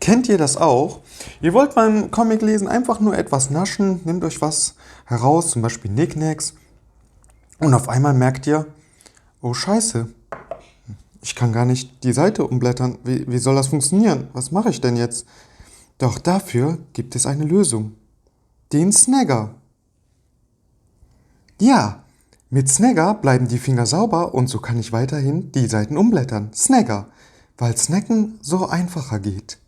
Kennt ihr das auch? Ihr wollt beim Comic lesen einfach nur etwas naschen, nehmt euch was heraus, zum Beispiel Knickknacks, und auf einmal merkt ihr, oh Scheiße, ich kann gar nicht die Seite umblättern. Wie soll das funktionieren? Was mache ich denn jetzt? Doch dafür gibt es eine Lösung. Den Snagger. Ja, mit Snagger bleiben die Finger sauber und so kann ich weiterhin die Seiten umblättern. Snagger, weil Snacken so einfacher geht.